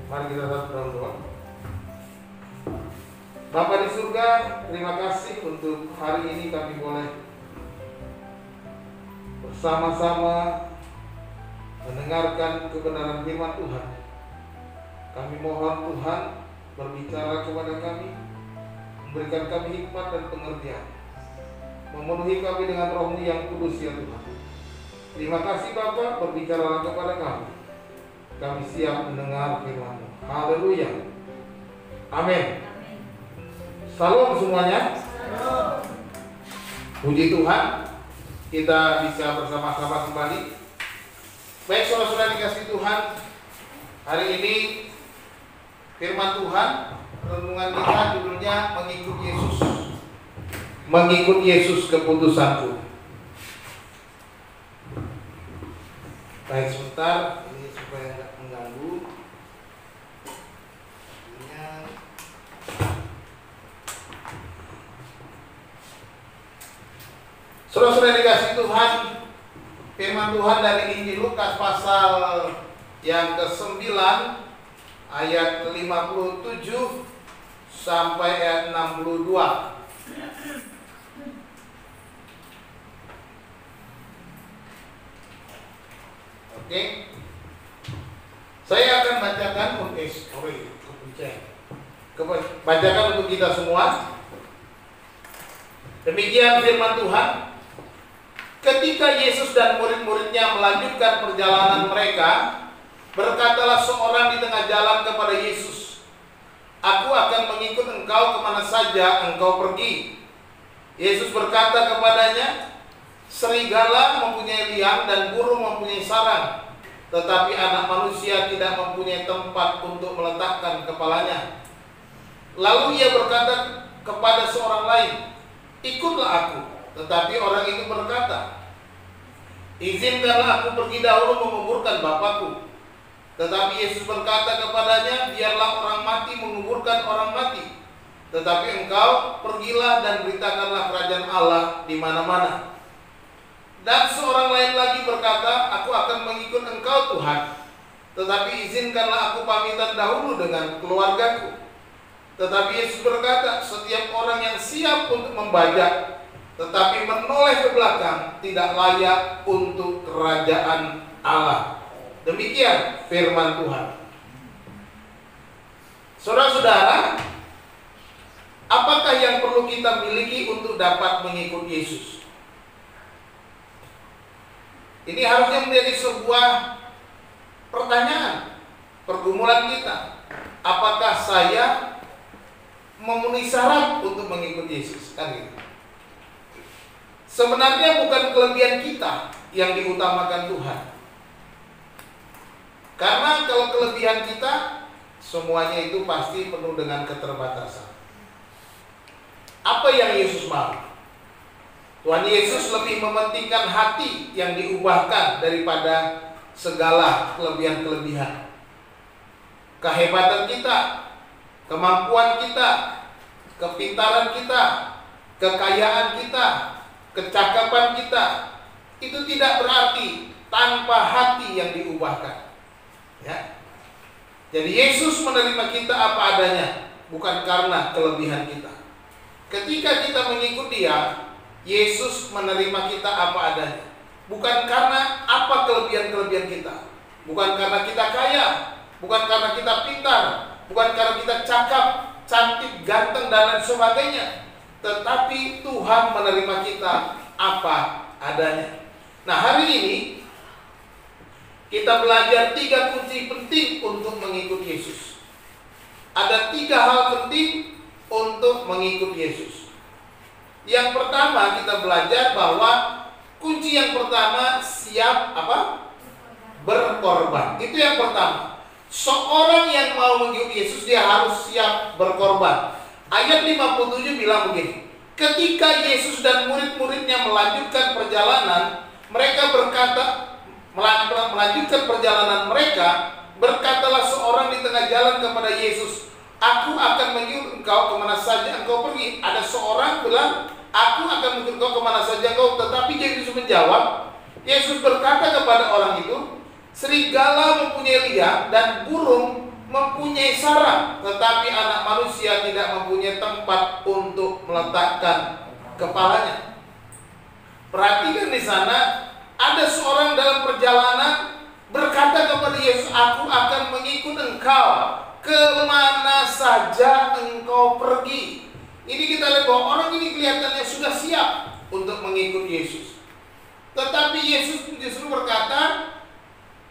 Mari kita berdoa. Bapa di surga, terima kasih untuk hari ini kami boleh bersama-sama mendengarkan kebenaran firman Tuhan. Kami mohon Tuhan berbicara kepada kami, memberikan kami hikmat dan pengertian, memenuhi kami dengan Roh-Mu yang kudus ya Tuhan. Terima kasih Bapa, berbicaralah kepada kami. Kami siap mendengar firman-Mu. Haleluya. Amin. Salam semuanya. Puji Tuhan, kita bisa bersama-sama kembali. Baik saudara-saudara dikasih Tuhan, hari ini firman Tuhan, renungan kita judulnya mengikut Yesus. Mengikut Yesus keputusanku. Baik sebentar, ini supaya tidak mengganggu. Saudara-saudara dikasih Tuhan, firman Tuhan dari Injil Lukas pasal yang ke-9 ayat 57 sampai ayat 62. Oke. Saya akan bacakan bacakan untuk kita semua. Demikian firman Tuhan. Ketika Yesus dan murid-muridnya melanjutkan perjalanan mereka, berkatalah seorang di tengah jalan kepada Yesus, "Aku akan mengikut engkau kemana saja engkau pergi." Yesus berkata kepadanya, "Serigala mempunyai liang dan burung mempunyai sarang, tetapi Anak Manusia tidak mempunyai tempat untuk meletakkan kepalanya." Lalu ia berkata kepada seorang lain, "Ikutlah aku." Tetapi orang itu berkata, "Izinkanlah aku pergi dahulu menguburkan Bapakku." Tetapi Yesus berkata kepadanya, "Biarlah orang mati menguburkan orang mati, tetapi engkau pergilah dan beritakanlah kerajaan Allah di mana-mana." Dan seorang lain lagi berkata, "Aku akan mengikut engkau Tuhan, tetapi izinkanlah aku pamitan dahulu dengan keluargaku." Tetapi Yesus berkata, "Setiap orang yang siap untuk membajak tetapi menoleh ke belakang tidak layak untuk kerajaan Allah." Demikian firman Tuhan. Saudara-saudara, apakah yang perlu kita miliki untuk dapat mengikut Yesus? Ini harusnya menjadi sebuah pertanyaan, pergumulan kita. Apakah saya memenuhi syarat untuk mengikut Yesus? Kan gitu. Sebenarnya bukan kelebihan kita yang diutamakan Tuhan. Karena kalau kelebihan kita, semuanya itu pasti penuh dengan keterbatasan. Apa yang Yesus mau? Tuhan Yesus lebih mementingkan hati yang diubahkan daripada segala kelebihan-kelebihan. Kehebatan kita, kemampuan kita, kepintaran kita, kekayaan kita, kecakapan kita, itu tidak berarti tanpa hati yang diubahkan. Ya. Jadi Yesus menerima kita apa adanya, bukan karena kelebihan kita. Ketika kita mengikut Dia, Yesus menerima kita apa adanya, bukan karena apa kelebihan-kelebihan kita, bukan karena kita kaya, bukan karena kita pintar, bukan karena kita cakap, cantik, ganteng dan lain sebagainya. Tetapi Tuhan menerima kita apa adanya. Nah, hari ini kita belajar 3 kunci penting untuk mengikut Yesus. Ada 3 hal penting untuk mengikut Yesus. Yang pertama, kita belajar bahwa kunci yang pertama, siap apa? Berkorban. Itu yang pertama. Seorang yang mau mengikut Yesus, dia harus siap berkorban. Ayat 57 bilang begini, ketika Yesus dan murid-muridnya melanjutkan perjalanan, mereka berkata, melanjutkan perjalanan mereka, berkatalah seorang di tengah jalan kepada Yesus, "Aku akan mengikut engkau kemana saja engkau pergi." Ada seorang bilang, "Aku akan mengikut engkau kemana saja engkau." Tetapi Yesus menjawab, Yesus berkata kepada orang itu, "Serigala mempunyai liang dan burung mempunyai saraf, tetapi anak manusia tidak mempunyai tempat untuk meletakkan kepalanya. Perhatikan di sana, ada seorang dalam perjalanan berkata kepada Yesus, aku akan mengikut engkau kemana saja engkau pergi. Ini kita lihat bahwa orang ini kelihatannya sudah siap untuk mengikut Yesus. Tetapi Yesus justru berkata,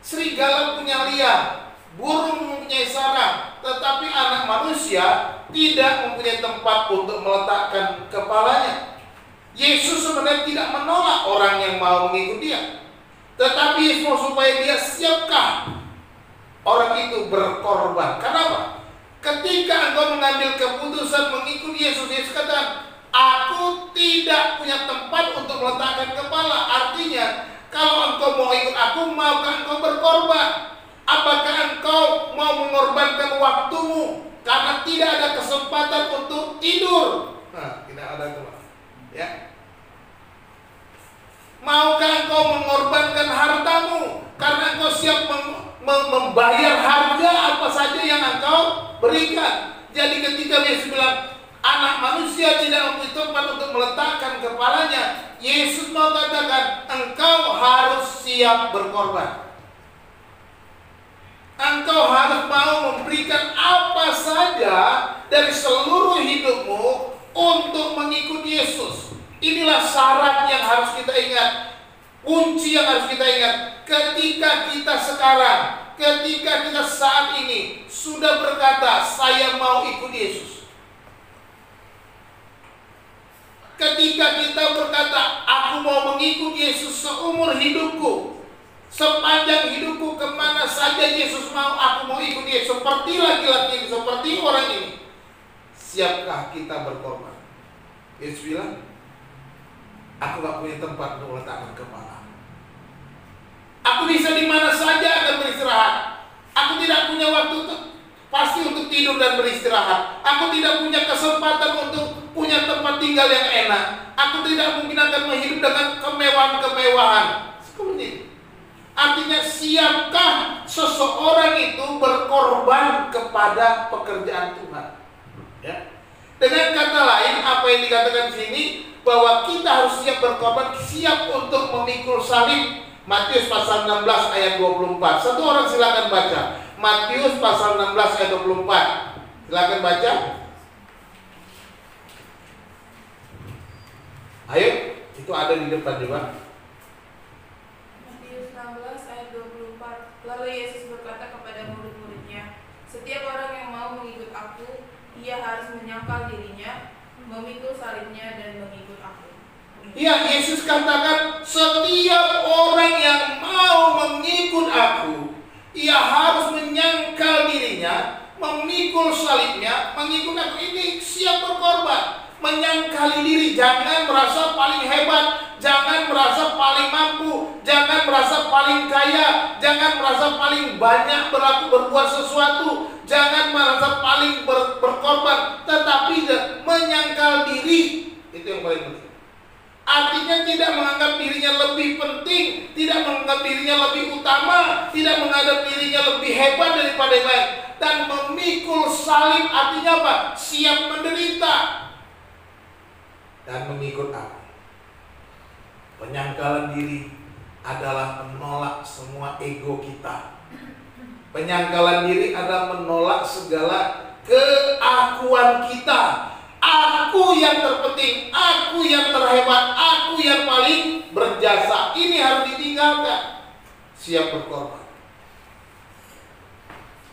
serigala punya liang, burung mempunyai sarang, tetapi anak manusia tidak mempunyai tempat untuk meletakkan kepalanya. Yesus sebenarnya tidak menolak orang yang mau mengikut dia, tetapi Yesus mau supaya dia siapkah orang itu berkorban. Kenapa? Ketika engkau mengambil keputusan mengikut Yesus, Yesus kata, aku tidak punya tempat untuk meletakkan kepala. Artinya, kalau engkau mau ikut aku, maukah engkau berkorban? Apakah engkau mau mengorbankan waktumu karena tidak ada kesempatan untuk tidur? Nah, tidak ada tuh, ya. Maukah engkau mengorbankan hartamu karena engkau siap membayar harga apa saja yang engkau berikan? Jadi ketika Yesus bilang anak manusia tidak mempunyai tempat untuk meletakkan kepalanya, Yesus mau katakan engkau harus siap berkorban. Engkau harus mau memberikan apa saja dari seluruh hidupmu untuk mengikut Yesus. Inilah syarat yang harus kita ingat, kunci yang harus kita ingat. Ketika kita sekarang, ketika kita saat ini sudah berkata, saya mau ikut Yesus. Ketika kita berkata, aku mau mengikut Yesus seumur hidupku, sepanjang hidupku, kemana saja Yesus mau, aku mau ikut Yesus. Seperti laki-laki ini, seperti orang ini. Siapkah kita berkorban? Yesus bilang, aku gak punya tempat untuk meletakkan kepala. Aku bisa di mana saja akan beristirahat. Aku tidak punya waktu pasti untuk tidur dan beristirahat. Aku tidak punya kesempatan untuk punya tempat tinggal yang enak. Aku tidak mungkin akan hidup dengan kemewahan-kemewahan. Seperti itu. Artinya, siapkah seseorang itu berkorban kepada pekerjaan Tuhan? Ya. Dengan kata lain, apa yang dikatakan di sini, bahwa kita harus siap berkorban, siap untuk memikul salib. Matius pasal 16 ayat 24. Satu orang silakan baca. Matius pasal 16 ayat 24. Silakan baca. Ayo, itu ada di depan juga. Matius 16 ayat 24. Lalu Yesus berkata kepada murid-muridnya, setiap orang yang mau mengikut aku, ia harus menyangkal dirinya, memikul salibnya dan mengikut aku. Ya, Yesus katakan setiap orang yang mau mengikut aku, ia harus menyangkal dirinya, memikul salibnya, mengikut aku. Ini siap berkorban, menyangkali diri. Jangan merasa paling hebat, jangan merasa paling mampu, jangan merasa paling kaya, jangan merasa paling banyak berbuat sesuatu, jangan merasa paling berkorban, tetapi menyangkal diri. Itu yang paling penting. Artinya tidak menganggap dirinya lebih penting, tidak menganggap dirinya lebih utama, tidak menganggap dirinya lebih hebat daripada yang lain. Dan memikul salib artinya apa? Siap menderita dan mengikut aku. Penyangkalan diri adalah menolak semua ego kita. Penyangkalan diri adalah menolak segala keakuan kita. Aku yang terpenting, aku yang terhebat, aku yang paling berjasa. Ini harus ditinggalkan. Siap berkorban.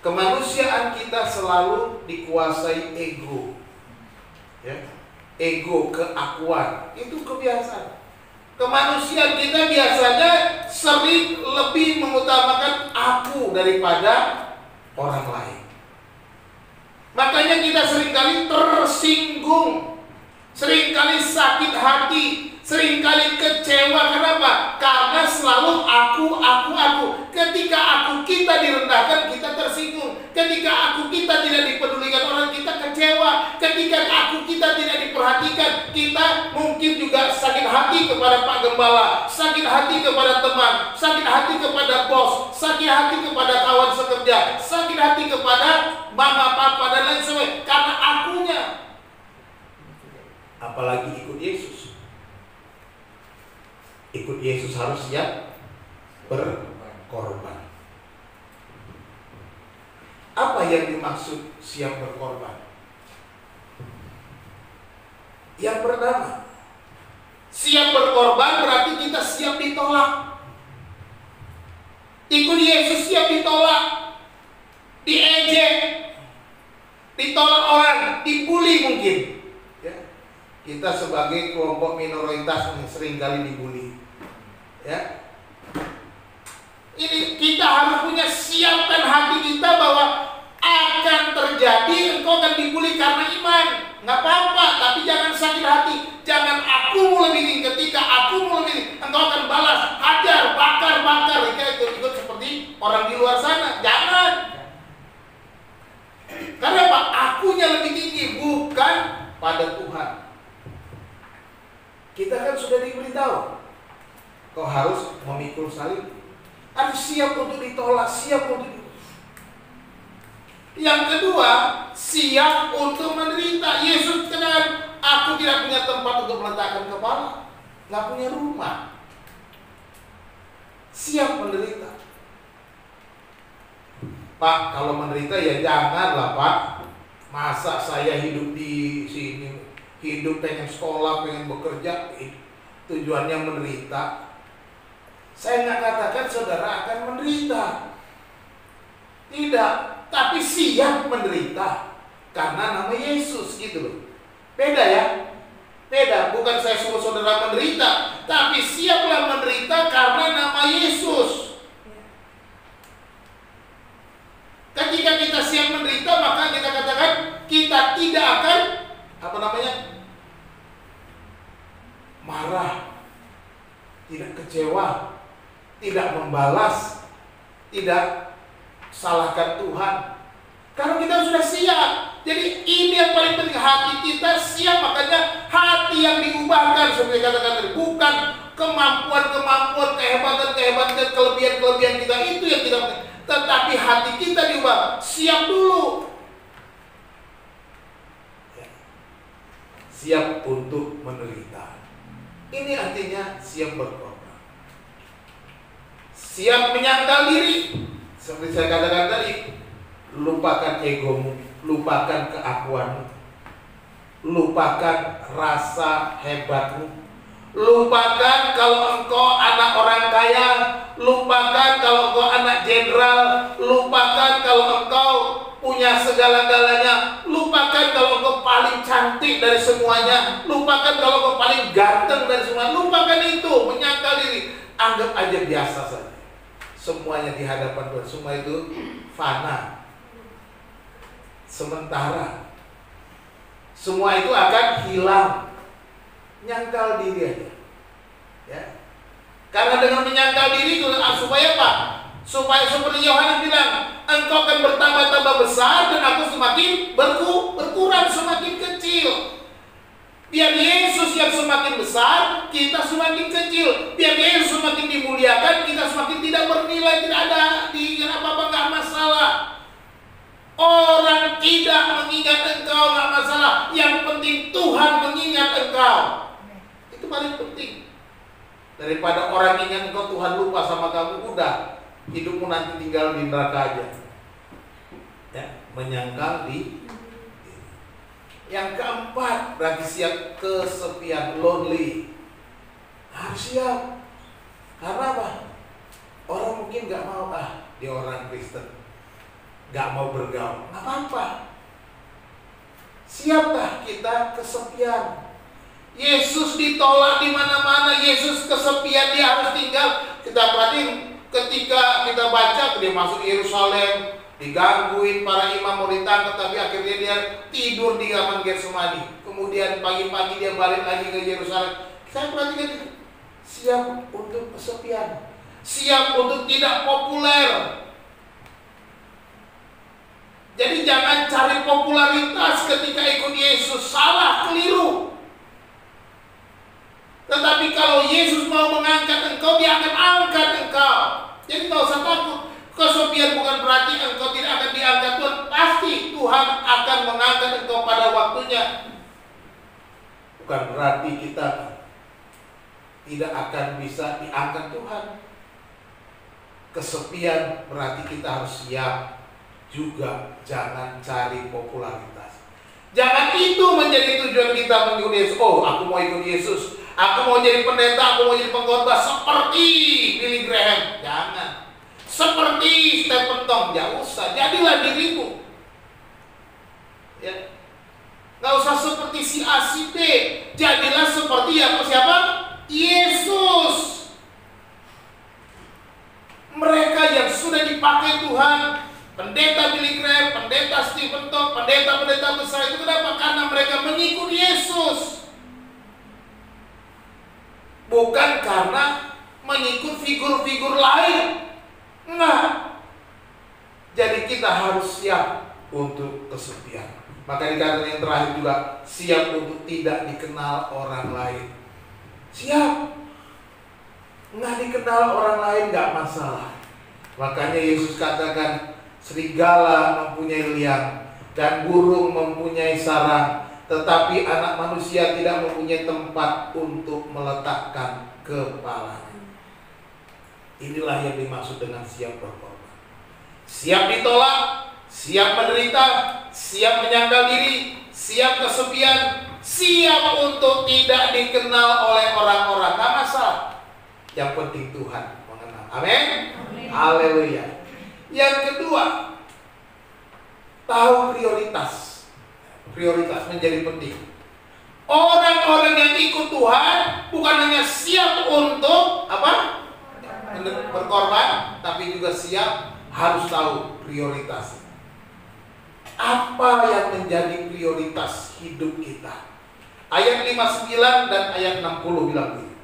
Kemanusiaan kita selalu dikuasai ego, ya. Ego, keakuan, itu kebiasaan. Kemanusiaan kita biasanya sering lebih mengutamakan aku daripada orang lain. Makanya kita seringkali tersinggung, seringkali sakit hati, seringkali kecewa. Kenapa? Karena selalu aku. Ketika aku kita direndahkan, kita tersinggung. Ketika aku kita tidak dipedulikan orang, kita kecewa. Ketika aku kita tidak diperhatikan, kita mungkin juga sakit hati kepada Pak Gembala, sakit hati kepada teman, sakit hati kepada bos, sakit hati kepada kawan sekerja, sakit hati kepada mama, papa, dan lain sebagainya. Karena akunya. Apalagi ikut Yesus. Ikut Yesus harus siap berkorban. Apa yang dimaksud siap berkorban? Yang pertama, siap berkorban berarti kita siap ditolak. Ikut Yesus siap ditolak, diejek, ditolak orang, dibully mungkin. Ya. Kita sebagai kelompok minoritas seringkali dibully. Ya. Ini kita harus punya siapkan hati kita bahwa akan terjadi, engkau akan dibully karena iman. Nggak apa-apa, tapi jangan sakit hati. Jangan aku mulai bikin, ketika aku mulai bikin, engkau akan balas, hajar, bakar. Ikut seperti orang di luar sana. Jangan. Karena apa? Akunya lebih tinggi, bukan pada Tuhan. Kita kan sudah diberitahu, kau harus memikul salib. Harus siap untuk ditolak, siap untuk. Yang kedua, siap untuk menderita. Yesus katakan, aku tidak punya tempat untuk meletakkan kepala, nggak punya rumah. Siap menderita. Pak, kalau menderita ya janganlah Pak. Masa saya hidup di sini, hidup pengen sekolah, pengen bekerja, tujuannya menderita. Saya nggak katakan saudara akan menderita. Tidak, tapi siap menderita karena nama Yesus, gitu loh. Beda ya. Beda, bukan saya suruh saudara menderita, tapi siaplah menderita karena nama Yesus. Ketika kita siap menderita, maka kita katakan kita tidak akan marah, tidak kecewa, tidak membalas, tidak salahkan Tuhan. Karena kita sudah siap. Jadi ini yang paling penting, hati kita siap. Makanya hati yang diubahkan, seperti katakan tadi, bukan kemampuan, kehebatan, kelebihan kita, itu yang tidak penting. Tetapi hati kita diubah. Siap dulu. Siap untuk menderita. Ini artinya siap berkorban. Siap menyangkal diri. Seperti saya katakan tadi, lupakan egomu, lupakan keakuanmu, lupakan rasa hebatmu, lupakan kalau engkau anak orang kaya, lupakan kalau engkau anak jenderal, lupakan kalau engkau punya segala-galanya, lupakan kalau engkau paling cantik dari semuanya, lupakan kalau engkau paling ganteng dari semuanya, lupakan itu, menyangkal diri, anggap aja biasa saja. Semuanya di hadapan Tuhan, semua itu fana, sementara. Semua itu akan hilang. Nyangkal diri aja, ya. Karena dengan menyangkal diri supaya apa? Supaya seperti Yohanes bilang, engkau akan bertambah-tambah besar dan aku semakin berkurang, semakin kecil. Biar Yesus yang semakin besar, kita semakin kecil. Biar Yesus semakin dimuliakan, kita semakin tidak bernilai, tidak ada apa-apa, nggak masalah. Orang tidak mengingat engkau, nggak masalah. Yang penting Tuhan mengingat engkau. Itu paling penting. Daripada orang ingat engkau, Tuhan lupa sama kamu, udah hidupmu nanti tinggal di neraka aja. Ya, menyangkal di. Yang keempat, berarti siap kesepian, lonely. Harus siap. Karena apa? Orang mungkin nggak mau, dia orang Kristen, nggak mau bergaul. Nggak apa-apa. Siapkah kita kesepian? Yesus ditolak di mana-mana. Yesus kesepian, dia harus tinggal. Kita perhatiin ketika kita baca, dia masuk Yerusalem, digangguin para imam mau ditangkap, tapi akhirnya dia tidur di Taman Getsemani. Kemudian pagi-pagi dia balik lagi ke Yerusalem. Saya perhatikan, siap untuk kesepian, siap untuk tidak populer. Jadi jangan cari popularitas ketika ikut Yesus, salah, keliru. Tetapi kalau Yesus mau mengangkat engkau, dia akan angkat engkau. Jadi tak usah takut. Kesepian bukan berarti engkau tidak akan diangkat Tuhan akan mengangkat engkau pada waktunya. Bukan berarti kita tidak akan bisa diangkat Tuhan. Kesepian berarti kita harus siap juga, jangan cari popularitas. Jangan itu menjadi tujuan kita mengikuti Yesus. Oh, aku mau ikut Yesus, aku mau jadi pendeta, aku mau jadi pengkhotbah seperti Billy Graham. Jangan. Seperti Stephen Tong, jangan usah. Jadilah dirimu. Ya. Gak usah seperti si A, si B. Jadilah seperti siapa? Yesus. Mereka yang sudah dipakai Tuhan, pendeta Billy Graham, pendeta Stephen Tong, pendeta-pendeta besar itu kenapa? Karena mereka mengikuti Yesus. Bukan karena mengikut figur-figur lain. Enggak. Jadi kita harus siap untuk kesepian. Maka dikatakan yang terakhir juga, siap untuk tidak dikenal orang lain. Siap. Nggak dikenal orang lain nggak masalah. Makanya Yesus katakan, serigala mempunyai liang dan burung mempunyai sarang, tetapi anak manusia tidak mempunyai tempat untuk meletakkan kepalanya. Inilah yang dimaksud dengan siap berkorban. Siap ditolak, siap menderita, siap menyangkal diri, siap kesepian, siap untuk tidak dikenal oleh orang-orang. Nggak masalah. Yang penting Tuhan mengenal. Amin. Haleluya. Yang kedua, tahu prioritas. Prioritas menjadi penting. Orang-orang yang ikut Tuhan bukan hanya siap untuk berkorban, tapi juga siap harus tahu prioritas. Apa yang menjadi prioritas hidup kita? Ayat 59 dan ayat 60 bilang begini.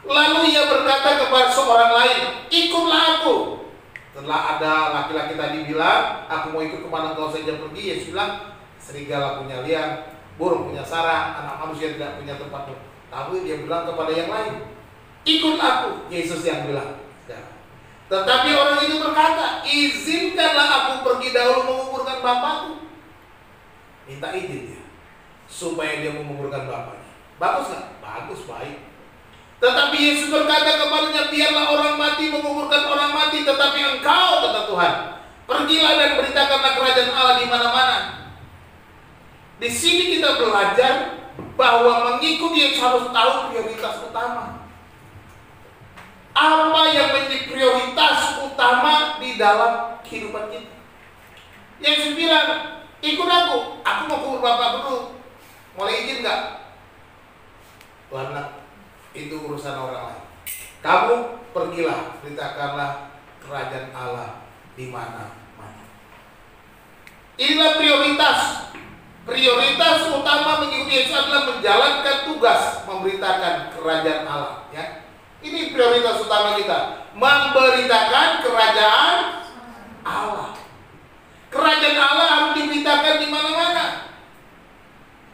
Lalu ia berkata kepada seorang lain, ikutlah aku. Setelah ada laki-laki tadi bilang, aku mau ikut kemana kau saja pergi. Yesus bilang, serigala punya liang, burung punya sarang, anak manusia tidak punya tempat. Tapi dia bilang kepada yang lain, ikut aku. Yesus yang bilang. Tetapi orang itu berkata, izinkanlah aku pergi dahulu menguburkan bapakku. Minta izin dia, supaya dia menguburkan bapaknya. Bagus nggak? Bagus, baik. Tetapi Yesus berkata kepadanya, biarlah orang mati menguburkan orang mati, tetapi engkau, kata Tuhan, pergilah dan beritakanlah kerajaan Allah di mana-mana. Di sini kita belajar bahwa mengikuti Yesus harus tahu prioritas utama. Apa yang menjadi prioritas utama di dalam kehidupan kita? Yesus bilang, ikut aku mau kubur bapak dulu. Boleh izin nggak? Tuhan, itu urusan orang lain. Kamu pergilah, beritakanlah kerajaan Allah di mana-mana. Inilah prioritas. Prioritas utama mengikuti Yesus adalah menjalankan tugas memberitakan kerajaan Allah. Ya, ini prioritas utama kita, memberitakan kerajaan Allah. Kerajaan Allah harus diberitakan di mana-mana.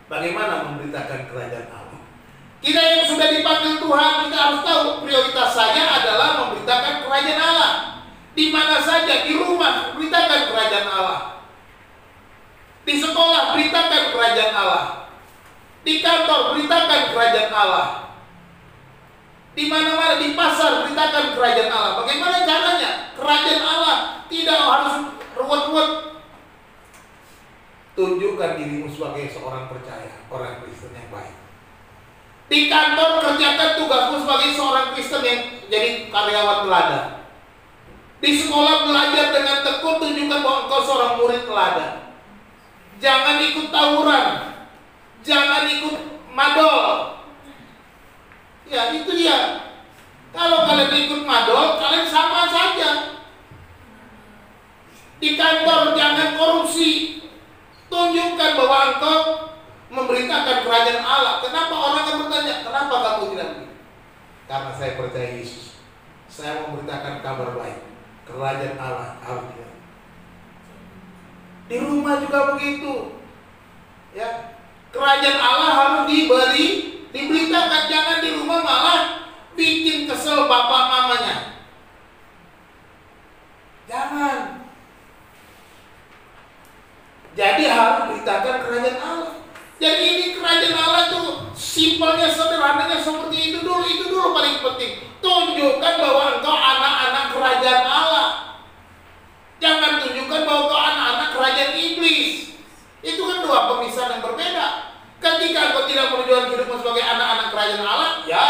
Bagaimana memberitakan kerajaan Allah? Kita yang sudah dipanggil Tuhan, kita harus tahu prioritas saya adalah memberitakan kerajaan Allah. Di mana saja, di rumah, beritakan kerajaan Allah. Di sekolah, beritakan kerajaan Allah. Di kantor, beritakan kerajaan Allah. Di mana-mana, di pasar, beritakan kerajaan Allah. Bagaimana caranya? Kerajaan Allah tidak harus ruwet-ruwet. Tunjukkan dirimu sebagai seorang percaya, orang Kristen yang baik. Di kantor, kerjakan tugasmu sebagai seorang Kristen yang jadi karyawan teladan. Di sekolah, belajar dengan tekun, tunjukkan bahwa engkau seorang murid teladan. Jangan ikut tawuran, jangan ikut madol. Ya, itu dia. Kalau kalian ikut madol, kalian sama saja. Di kantor, jangan korupsi. Tunjukkan bahwa engkau memberitakan kerajaan Allah. Kenapa orang akan bertanya, kenapa kamu tidak begitu? Karena saya percaya Yesus. Saya memberitakan kabar baik. Kerajaan Allah harus diberitakan. Di rumah juga begitu. Ya, kerajaan Allah harus diberitakan. Jangan di rumah malah bikin kesel bapak mamanya. Jangan. Jadi harus beritakan kerajaan Allah. Jadi ini kerajaan Allah itu simpelnya, sederhananya seperti itu dulu paling penting. Tunjukkan bahwa engkau anak-anak kerajaan Allah. Jangan tunjukkan bahwa engkau anak-anak kerajaan iblis. Itu kan dua pemisahan yang berbeda. Ketika engkau tidak berjuang hidupmu sebagai anak-anak kerajaan Allah, ya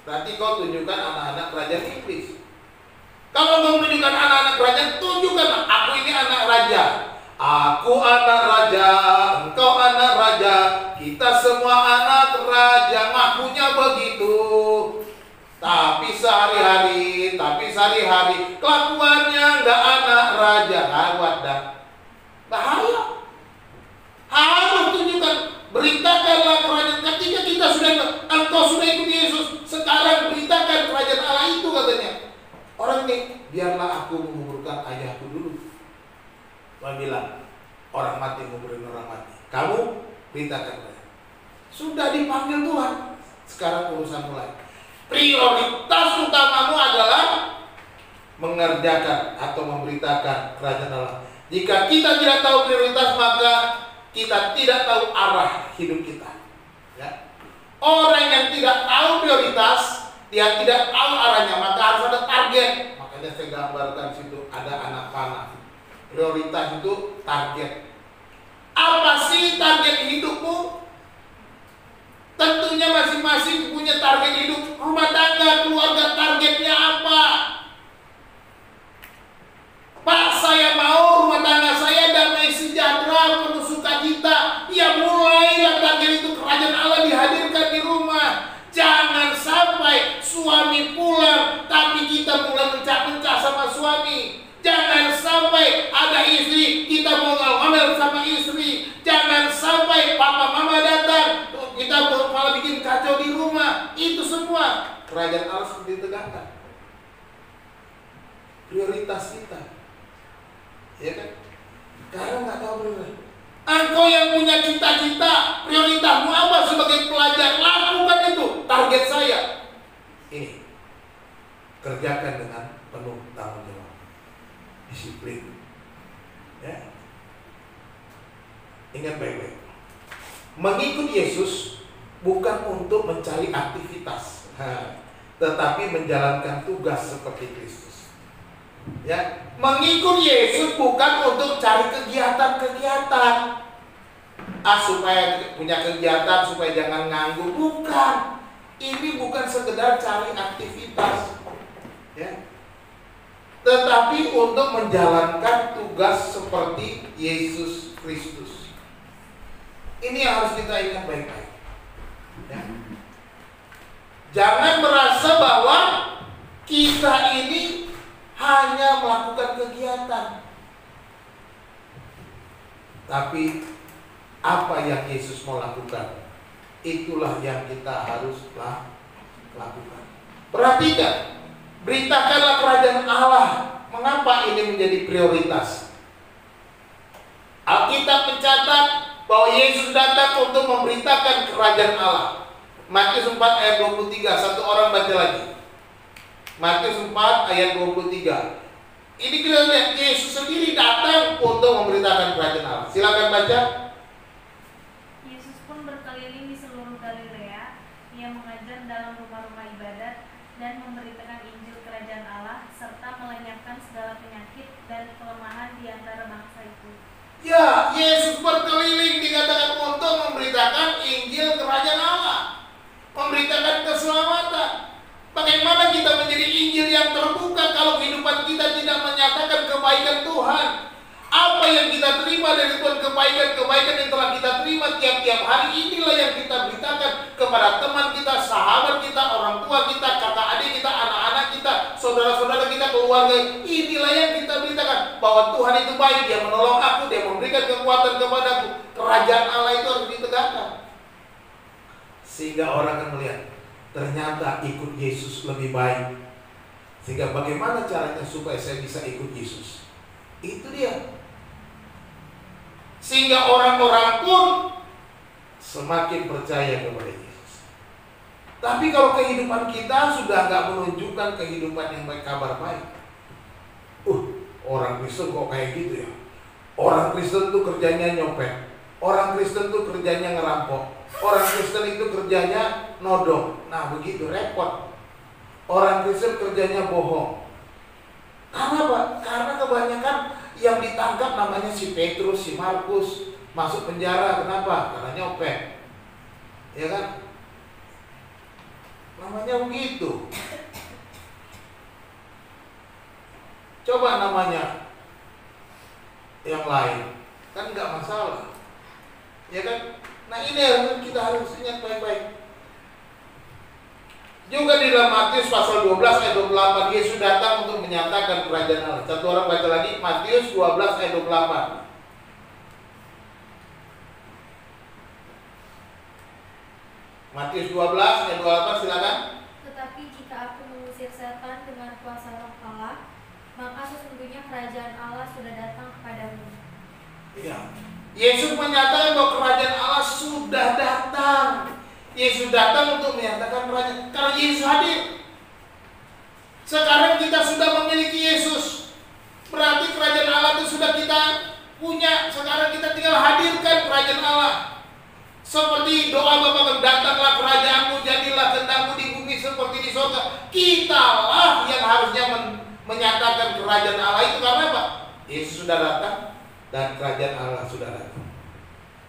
berarti kau tunjukkan anak-anak kerajaan iblis. Kalau engkau menunjukkan anak-anak kerajaan, tunjukkan aku ini anak raja. Aku anak raja, engkau anak raja, kita semua anak raja, ngakunya begitu. Tapi sehari-hari kelakuannya enggak anak raja. Gawat dah. Bahaya. Harus tunjukkan, beritakanlah kerajaan. Ketika kita engkau sudah ikut Yesus, sekarang beritakan kerajaan Allah itu katanya. Orang ini, biarlah aku menguburkan ayahku dulu. Tuhan bilang, orang mati menguburin orang mati. Kamu beritakan mereka. Sudah dipanggil Tuhan. Sekarang urusan mulai. Prioritas utamamu adalah mengerjakan atau memberitakan kerajaan Allah. Jika kita tidak tahu prioritas, maka kita tidak tahu arah hidup kita. Ya. Orang yang tidak tahu prioritas, dia tidak tahu arahnya, maka harus ada target. Makanya saya gambarkan situ ada anak panah. Prioritas itu target. Apa sih target hidupmu? Tentunya masing-masing punya target hidup. Rumah tangga, keluarga, targetnya apa? Pak, saya mau rumah tangga saya damai sejahtera, penuh sukacita. Ya mulailah target itu, kerajaan Allah dihadirkan di rumah. Jangan sampai suami pulang tapi kita mulai mencah-mencah sama suami. Jangan sampai ada istri kita mau ngomel sama istri. Jangan sampai papa mama datang kita malah bikin kacau di rumah. Itu semua kerajaan Allah harus ditegakkan. Prioritas kita, ya kan? Karena nggak tahu prioritas. Engkau yang punya cita-cita, prioritasmu apa sebagai pelajar? Lakukan itu. Target saya ini, kerjakan dengan penuh tanggung jawab. Disiplin, ya. Ingat baik-baik, mengikut Yesus bukan untuk mencari aktivitas, tetapi menjalankan tugas seperti Kristus. Ya, mengikut Yesus bukan untuk cari kegiatan-kegiatan, supaya punya kegiatan supaya jangan nganggur, bukan. Ini bukan sekedar cari aktivitas, ya. Tetapi untuk menjalankan tugas seperti Yesus Kristus. Ini yang harus kita ingat baik-baik, ya. Jangan merasa bahwa kita ini hanya melakukan kegiatan, tapi apa yang Yesus mau lakukan, itulah yang kita harus lakukan. Perhatikan, beritakanlah kerajaan Allah. Mengapa ini menjadi prioritas? Alkitab mencatat bahwa Yesus datang untuk memberitakan kerajaan Allah. Matius 4 ayat 23. Satu orang baca lagi. Matius 4 ayat 23. Ini kita lihat Yesus sendiri datang untuk memberitakan kerajaan Allah. Silakan baca. Yesus pun berkeliling di seluruh Galilea. Ia mengajar dalam rumah-rumah ibadat dan memberitakan Injil kerajaan Allah serta melenyapkan segala penyakit dan kelemahan di antara bangsa itu. Ya, Yesus berkeliling dikatakan untuk memberitakan Injil kerajaan Allah, memberitakan keselamatan. Bagaimana kita menjadi Injil yang terbuka kalau kehidupan kita tidak menyatakan kebaikan Tuhan? Apa yang kita terima dari Tuhan, kebaikan yang telah kita terima tiap-tiap hari, inilah yang kita beritakan kepada teman kita, sahabat kita, orang tua kita, kakak adik kita, anak-anak kita, saudara-saudara kita, keluarga. Inilah yang kita beritakan bahwa Tuhan itu baik, Dia menolong aku, Dia memberikan kekuatan kepadaku. Kerajaan Allah itu harus ditegakkan, sehingga orang akan melihat ternyata ikut Yesus lebih baik. Sehingga bagaimana caranya supaya saya bisa ikut Yesus? Itu dia. Sehingga orang-orang pun semakin percaya kepada Yesus. Tapi kalau kehidupan kita sudah nggak menunjukkan kehidupan yang baik, kabar baik, orang Kristen kok kayak gitu ya? orang Kristen tuh kerjanya nyopet, orang Kristen tuh kerjanya ngerampok, orang Kristen itu kerjanya nodong. Nah begitu repot. Orang Kristen kerjanya bohong. Karena apa? Karena kebanyakan yang ditangkap namanya si Petrus, si Markus, masuk penjara. Kenapa? Karena nyopet. Ya kan? Namanya begitu. Coba namanya yang lain, kan nggak masalah, ya kan? Nah ini yang kita harus ingat baik-baik. Juga di dalam Matius pasal 12 ayat 28, Yesus datang untuk menyatakan kerajaan Allah. Satu orang baca lagi, Matius 12 ayat 28. Matius 12 ayat 28, silakan. Tetapi jika aku mengusir setan dengan kuasa Roh Allah, maka sesungguhnya kerajaan Allah sudah datang kepadamu. Iya. Yesus menyatakan bahwa kerajaan Allah sudah datang. Yesus datang untuk menyatakan kerajaan. Karena Yesus hadir. Sekarang kita sudah memiliki Yesus. Berarti kerajaan Allah itu sudah kita punya. Sekarang kita tinggal hadirkan kerajaan Allah. Seperti doa Bapa, datanglah kerajaanmu, jadilah kehendakmu di bumi seperti di surga. Kitalah yang harusnya menyatakan kerajaan Allah itu. Karena apa? Yesus sudah datang dan kerajaan Allah sudah datang.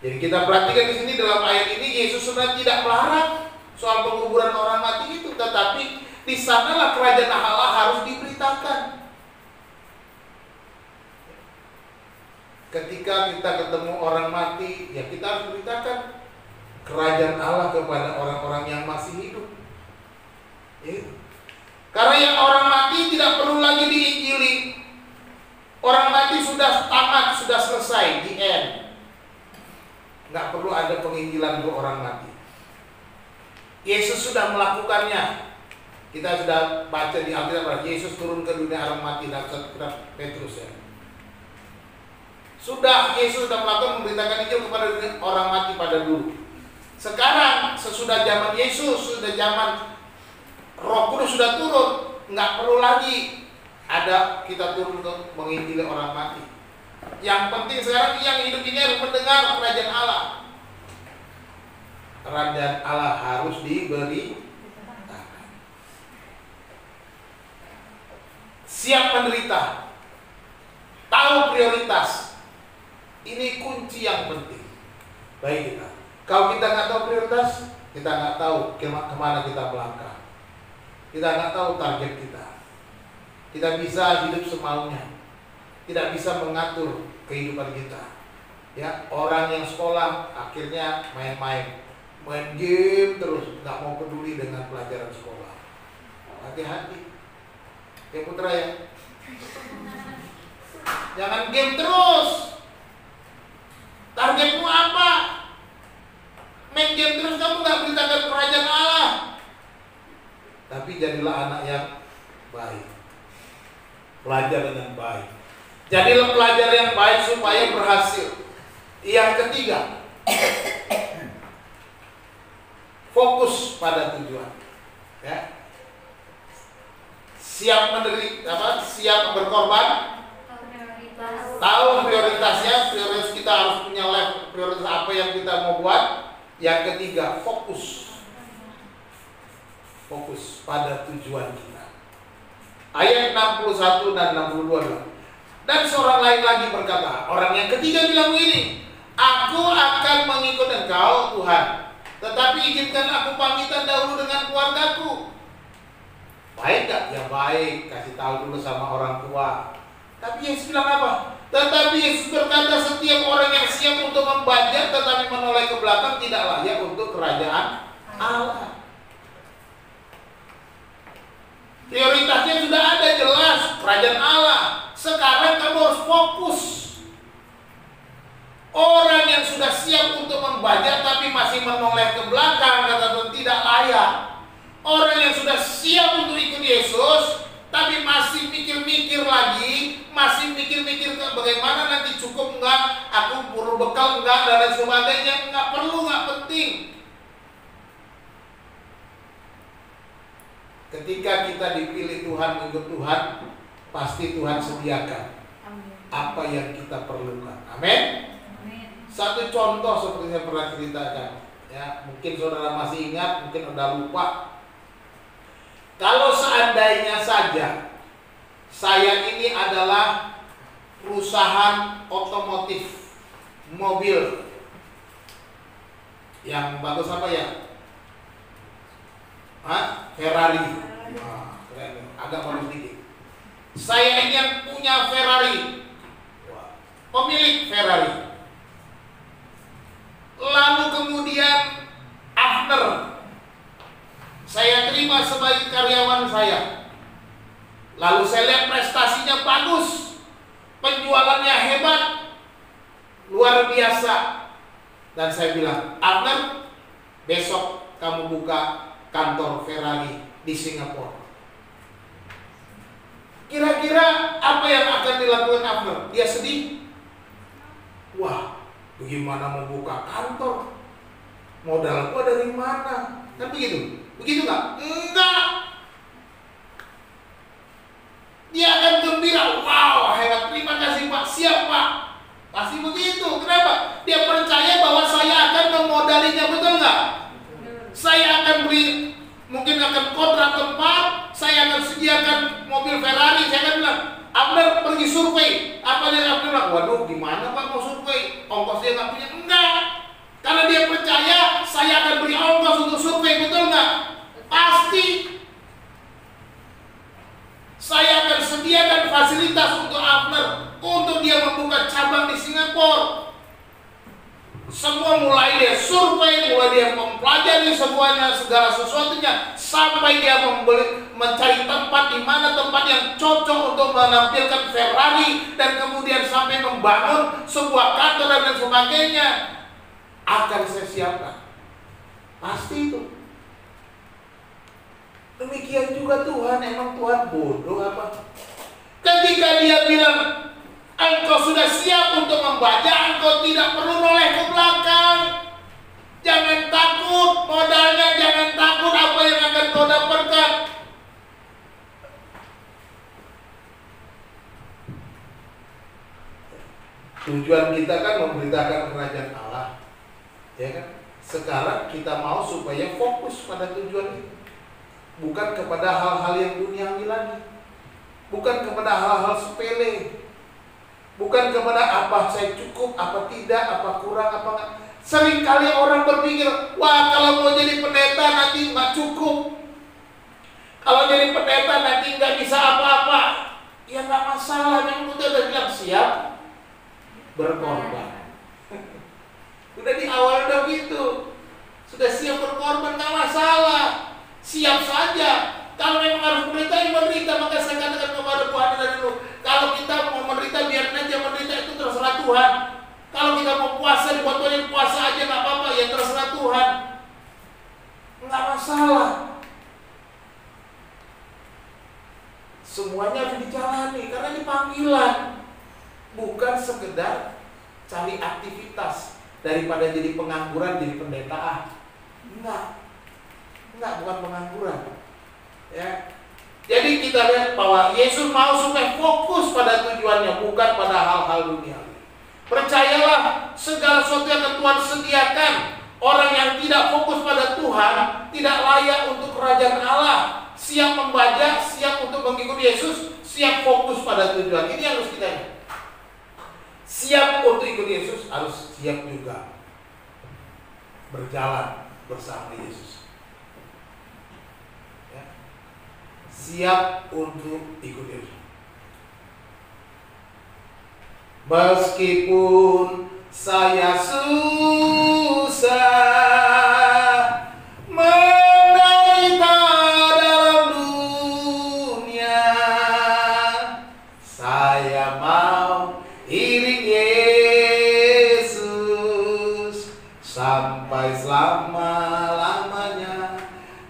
Jadi kita perhatikan di sini dalam ayat ini, Yesus sudah tidak melarang soal penguburan orang mati itu, tetapi di sanalah kerajaan Allah harus diberitakan. Ketika kita ketemu orang mati, ya kita harus beritakan kerajaan Allah kepada orang-orang yang masih hidup. Ya. Karena yang orang mati tidak perlu lagi diinjili. Orang mati sudah tamat, sudah selesai, di end. Nggak perlu ada penginjilan untuk orang mati. Yesus sudah melakukannya. Kita sudah baca di Alkitab, Yesus turun ke dunia orang mati dan Petrus ya. Sudah, Yesus sudah melakukan memberitakan Injil kepada orang mati pada dulu. Sekarang sesudah zaman Yesus, sudah zaman Roh Kudus sudah turun, nggak perlu lagi ada kita turun untuk menginjili orang mati. Yang penting sekarang yang hidup ini harus mendengar kerajaan Allah. Kerajaan Allah harus diberi. Siap menderita, tahu prioritas. Ini kunci yang penting bagi kita. Kalau kita nggak tahu prioritas, kita nggak tahu kemana kita melangkah. Kita nggak tahu target kita. Kita bisa hidup semaunya, tidak bisa mengatur kehidupan kita. Ya, orang yang sekolah akhirnya main-main, main game terus, nggak mau peduli dengan pelajaran sekolah. Hati-hati, ya putra ya. Jangan game terus. Targetmu apa? Main game terus, kamu nggak beritakan kerajaan Allah. Tapi jadilah anak yang baik. Belajar dengan baik. Jadilah pelajar yang baik supaya berhasil. Yang ketiga, fokus pada tujuan. Ya. Siap menderita, siap berkorban. Tahu prioritasnya, prioritas kita harus punya prioritas apa yang kita mau buat. Yang ketiga, fokus pada tujuan kita. Ayat 61 dan 62. Dan seorang lain lagi berkata, orang yang ketiga bilang begini, aku akan mengikut engkau Tuhan, tetapi izinkan aku pamitan dahulu dengan keluargaku. Baik gak? Ya baik, kasih tahu dulu sama orang tua. Tapi Yesus bilang apa? Tetapi Yesus berkata, setiap orang yang siap untuk membajak tetapi menoleh ke belakang tidak layak untuk kerajaan Allah. Prioritasnya sudah ada jelas, kerajaan Allah. Sekarang kamu harus fokus. Orang yang sudah siap untuk membajak tapi masih menoleh ke belakang, kata Tuhan, tidak layak. Orang yang sudah siap untuk ikut Yesus tapi masih mikir-mikir lagi, masih mikir-mikir bagaimana nanti cukup enggak, aku perlu bekal enggak, dan lain sebagainya. Enggak perlu, enggak penting. Ketika kita dipilih Tuhan, mengikut Tuhan, pasti Tuhan sediakan. Amin. apa yang kita perlukan. Amin. Satu contoh seperti saya pernah ceritakan, ya, mungkin saudara masih ingat, mungkin udah lupa. Kalau seandainya saja saya ini adalah perusahaan otomotif mobil, yang bagus apa ya? Ferrari. Nah, keren. Agak bagus sedikit. Saya ini yang punya Ferrari, pemilik Ferrari. Lalu kemudian Avner saya terima sebagai karyawan saya. Lalu saya lihat prestasinya bagus, penjualannya hebat, luar biasa. Dan saya bilang, Avner, besok kamu buka kantor Ferrari di Singapura. Kira-kira apa yang akan dilakukan Avner? Dia sedih. Wah, bagaimana mau buka kantor? Modal gua dari mana? Kan begitu? Begitu nggak? Enggak. Dia akan gembira. Wow, hebat. Terima kasih Pak. Siap Pak. Pasti begitu. Kenapa? Dia percaya bahwa saya akan memodalinya. Betul nggak? Saya akan beri, mungkin akan kontrak tempat. Saya akan sediakan mobil Ferrari. Saya akan bilang, Abner pergi survei. Apa dia Abner bilang? Waduh, gimana Pak mau survei? Ongkos dia nggak punya. Enggak. Karena dia percaya saya akan beri ongkos untuk survei. Betul nggak? Pasti. Saya akan sediakan fasilitas untuk Abner, untuk dia membuka cabang di Singapura. Semua mulai dia survei, mulai dia mempelajari semuanya, segala sesuatunya, sampai dia mencari tempat di mana tempat yang cocok untuk menampilkan Ferrari, dan kemudian sampai membangun sebuah kantor dan sebagainya. Akan saya siapkan. Pasti itu. Demikian juga Tuhan. Emang Tuhan bodoh apa? Ketika dia bilang, engkau sudah siap untuk membaca, engkau tidak perlu noleh ke belakang. Jangan takut modalnya, jangan takut apa yang akan kau dapatkan. Tujuan kita kan memberitakan kerajaan Allah, ya kan? Sekarang kita mau supaya fokus pada tujuan itu, bukan kepada hal-hal yang duniawi lagi, bukan kepada hal-hal sepele, bukan kepada apa saya cukup, apa tidak, apa kurang, apa enggak. Seringkali orang berpikir, wah kalau mau jadi pendeta nanti nggak cukup, kalau jadi pendeta nanti nggak bisa apa-apa. Ya nggak masalah, yang udah bilang siap berkorban. Udah di awal udah gitu, sudah siap berkorban, nggak masalah, siap saja. Kalau memang harus menderita, maka saya katakan kepada Tuhan dari dulu, kalau kita mau menderita biar aja menderita, itu terserah Tuhan. Kalau kita mau puasa, dibuat puasa aja nggak apa-apa, ya terserah Tuhan, nggak masalah. Semuanya harus dijalani karena ini panggilan, bukan sekedar cari aktivitas daripada jadi pengangguran jadi pendeta. Enggak, bukan pengangguran. Ya. Jadi kita lihat bahwa Yesus mau supaya fokus pada tujuannya, bukan pada hal-hal duniawi. Percayalah, segala sesuatu yang Tuhan sediakan, orang yang tidak fokus pada Tuhan tidak layak untuk kerajaan Allah. Siap membaca, siap untuk mengikuti Yesus, siap fokus pada tujuan. Ini yang harus kita lihat. Siap untuk ikut Yesus, harus siap juga berjalan bersama Yesus. Siap untuk ikut Yesus. Meskipun saya susah menderita dalam dunia, saya mau iring Yesus sampai selama-lamanya.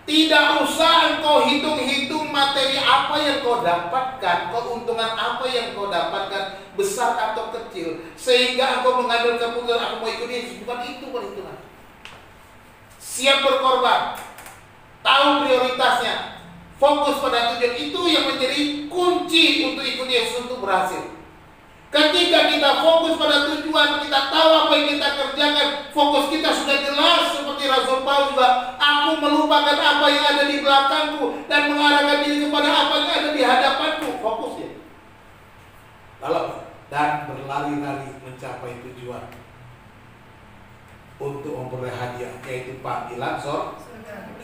Tidak usah engkau hitung-hitung materi apa yang kau dapatkan, keuntungan apa yang kau dapatkan, besar atau kecil, sehingga engkau mengambil keputusan aku mau ikut Yesus. Bukan itu perhitungan. Siap berkorban, tahu prioritasnya, fokus pada tujuan, itu yang menjadi kunci untuk ikut Yesus untuk berhasil. Ketika kita fokus pada tujuan, kita tahu apa yang kita kerjakan, fokus kita sudah jelas seperti Rasul Paulus juga. Aku melupakan apa yang ada di belakangku dan mengarahkan diri kepada apa yang ada di hadapanku. Fokus ya. Dan berlari-lari mencapai tujuan untuk memperoleh hadiah, yaitu panggilan surgawi.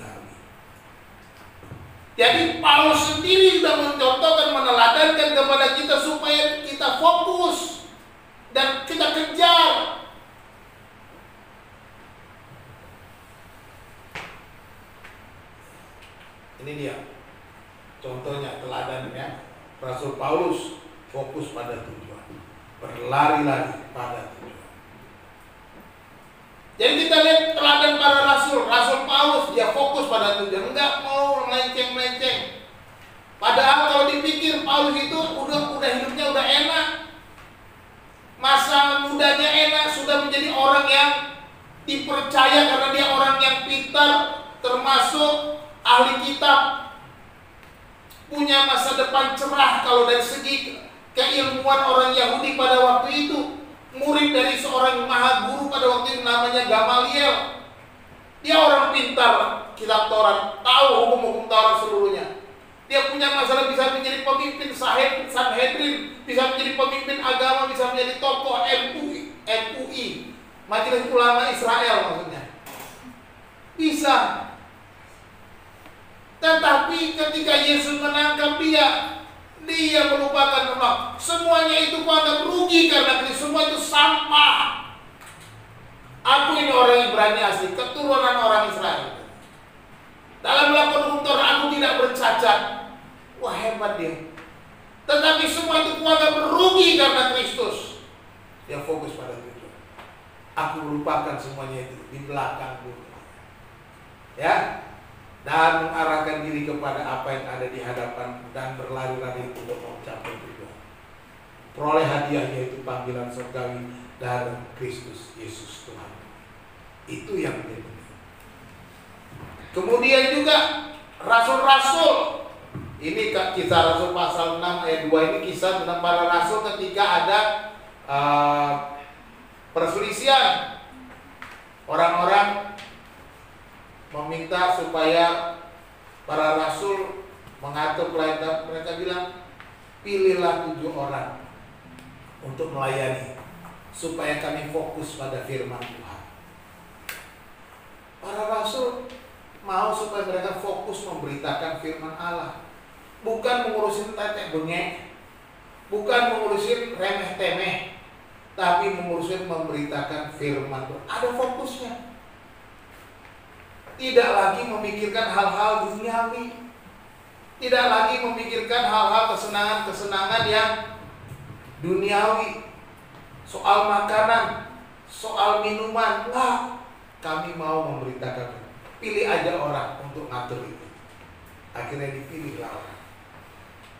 Jadi Paulus sendiri sudah mencontohkan, meneladankan kepada kita supaya kita fokus dan kita kejar. Ini dia contohnya, teladannya. Rasul Paulus fokus pada tujuan, berlari-lari pada tujuan. Jadi kita lihat teladan para rasul. Rasul Paulus dia fokus pada tujuan, enggak mau melenceng-melenceng. Padahal kalau dipikir Paulus itu udah hidupnya udah enak, masa mudanya enak, sudah menjadi orang yang dipercaya karena dia orang yang pintar, termasuk ahli kitab, punya masa depan cerah. Kalau dari segi keilmuan orang Yahudi pada waktu itu, murid dari seorang maha guru pada waktu itu namanya Gamaliel. Dia orang pintar kitab Taurat, tahu hukum-hukum Taurat seluruhnya. Dia punya masalah, bisa menjadi pemimpin Sanhedrin, bisa menjadi pemimpin agama, bisa menjadi tokoh MUI, Majelis Ulama Israel maksudnya. Bisa. Tetapi ketika Yesus menangkap dia melupakan Allah. Semuanya itu kuanggap rugi karena semua itu sampah. Aku ini orang Ibrani asli, keturunan orang Israel. Dalam melakukan hukum Taurat aku tidak bercacat. Wah, hebat dia. Tetapi semua itu kuanggap rugi karena Kristus. Dia fokus pada tujuan. Aku melupakan semuanya itu di belakangku. Ya. Dan mengarahkan diri kepada apa yang ada di hadapan dan berlari-lari untuk mencapai tujuan. Peroleh hadiah, yaitu panggilan surgawi dalam Kristus Yesus Tuhan. Itu yang penting. Kemudian juga rasul-rasul. Ini kisah Rasul pasal 6 ayat 2 ini kisah tentang para rasul ketika ada perselisihan. Orang-orang meminta supaya para rasul mengatur pelayanan. Mereka bilang, pilihlah 7 orang untuk melayani supaya kami fokus pada firman Tuhan. Para rasul mau supaya mereka fokus memberitakan firman Allah, bukan mengurusin tetek bengek, bukan mengurusin remeh-temeh, tapi mengurusin memberitakan firman Tuhan. Ada fokusnya. Tidak lagi memikirkan hal-hal duniawi, tidak lagi memikirkan hal-hal kesenangan-kesenangan yang duniawi, soal makanan, soal minuman. Lah, kami mau memberitakan. Pilih aja orang untuk ngatur itu. Akhirnya dipilihlah orang.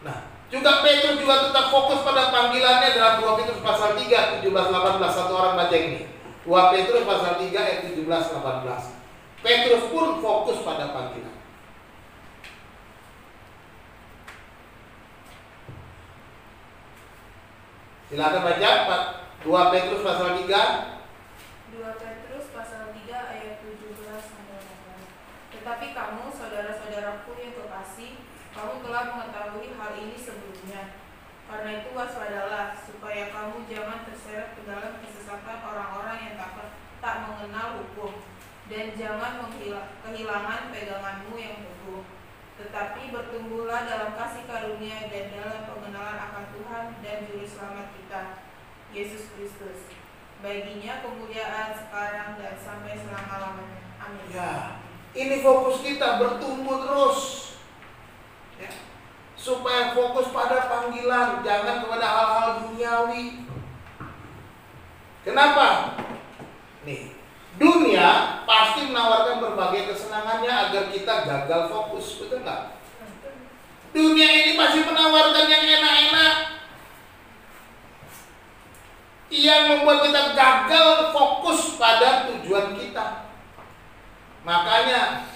Nah, juga Petrus juga tetap fokus pada panggilannya dalam 2 Petrus pasal 3 17-18. Satu orang baca ini. 2 Petrus pasal 3 ayat 17-18. Petrus pun fokus pada panggilan. Silakan baca 2 Petrus pasal 3. 2 Petrus pasal 3 ayat 17-18. Tetapi kamu, saudara-saudaraku yang kekasih, kamu telah mengetahui hal ini sebelumnya. Karena itu waspadalah, supaya kamu jangan terseret ke dalam kesesatan orang-orang yang tak mengenal hukum, dan jangan kehilangan peganganmu yang teguh. Tetapi bertumbuhlah dalam kasih karunia dan dalam pengenalan akan Tuhan dan Juru Selamat kita, Yesus Kristus. Baginya kemuliaan sekarang dan sampai selama-lamanya. Amin. Ya, ini fokus kita bertumbuh terus. Ya. Supaya fokus pada panggilan, jangan kepada hal-hal duniawi. Kenapa? Nih, dunia pasti menawarkan berbagai kesenangannya agar kita gagal fokus, betul nggak? Dunia ini pasti menawarkan yang enak-enak, yang membuat kita gagal fokus pada tujuan kita. Makanya